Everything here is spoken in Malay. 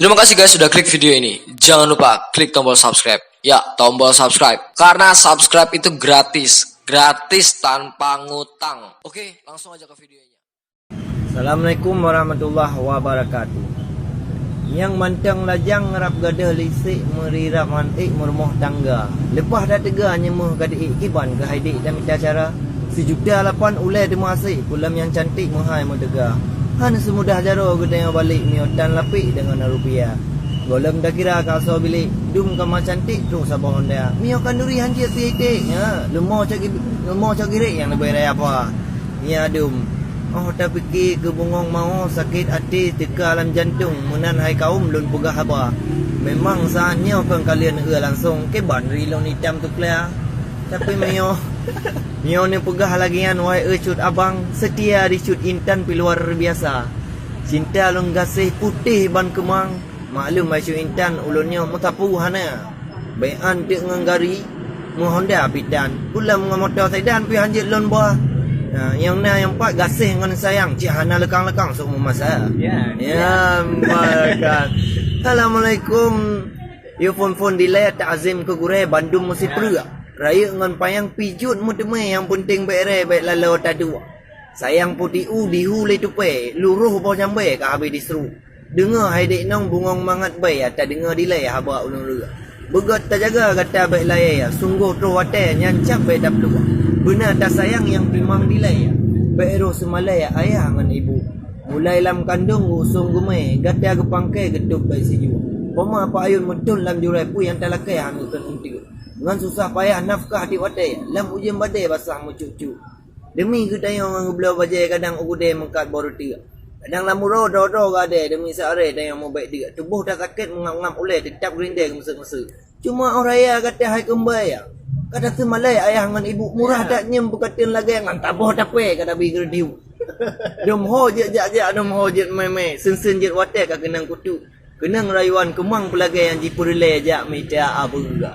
Terima kasih guys sudah klik video ini. Jangan lupa klik tombol subscribe. Ya, tombol subscribe. Karena subscribe itu gratis. Gratis tanpa ngutang. Oke, langsung aja ke videonya. Assalamualaikum warahmatullahi wabarakatuh. Yang mantang lajang ngerap gadah lisik merirap mantik merumah tangga. Lepas dah tegar nyemuh gadik kiban ke haidik dan minta cara. Sejuta lapan ulai demu asik pulam yang cantik muhai mendegar. Han semudah jaro gedeng balik miotan lapik dengan rupiah. Golem dah kira kasau bilik dum kama cantik tu sabah Honda. Mio kanduri hanjir titik ya. Lemau cagirik yang lebih raya apa. Ya dum. Oh tak fikir ke bungong mau sakit hati teka alam jantung menan hai kaum lun pugah haba. Memang saatnya kan kalian langsung ke ban rilon hitam tu clear. Tapi mio ni pegah lagian wahai cut abang setia di cut intan pi luar biasa. Cinta long gasih putih ban kemang. Maklum mai cut intan ulunnya mutapu hana. Bayan dek nganggari mu Honda pidan. Pulam ngamotor sedan pi hanjit lon bawah. Yang empat gasih dengan sayang cik hana lekang-lekang sok masa. Ya barakat. Assalamualaikum. Yo phone delay takzim ke gure Bandung mesti perlu. Raya dengan payang pijut mu temai yang penting bere baik lalau tadu. Sayang putih dihu le tupe luruh bau jambai ka habis diseru. Dengar hai dek nong bungong mangat bai ata dengar delay haba ulun lu. Begot tak jaga kata baik layai sungguh tro wate nyancap baik dak perlu. Benar tak sayang yang timang delay. Baik semalai ayah dengan ibu. Mulai lam kandung usung gumai gata ke pangkai geduk baik siju. Poma apa ayun betul lam jurai pu yang talakai hangkan unti. Dengan susah payah nafkah di wadai lam ujian badai basah mu cucu. Demi kita yang ngebelau bajai kadang ugude mengkat baru tiga. Kadang lamu rodo gade demi seare yang mau baik tiga. Tubuh dah sakit mengap-ngap oleh tetap gerindai mesek-mesek. Cuma orang raya kata hai kembali ya. Kata semalai ayah dengan ibu murah tak nyem berkatin lagi yang taboh tape kata bigger diu. Dom ho je dom ho je meme sen je wate ka kenang kutu. Kenang rayuan kemang pelagai yang jipurle jak mita abungga.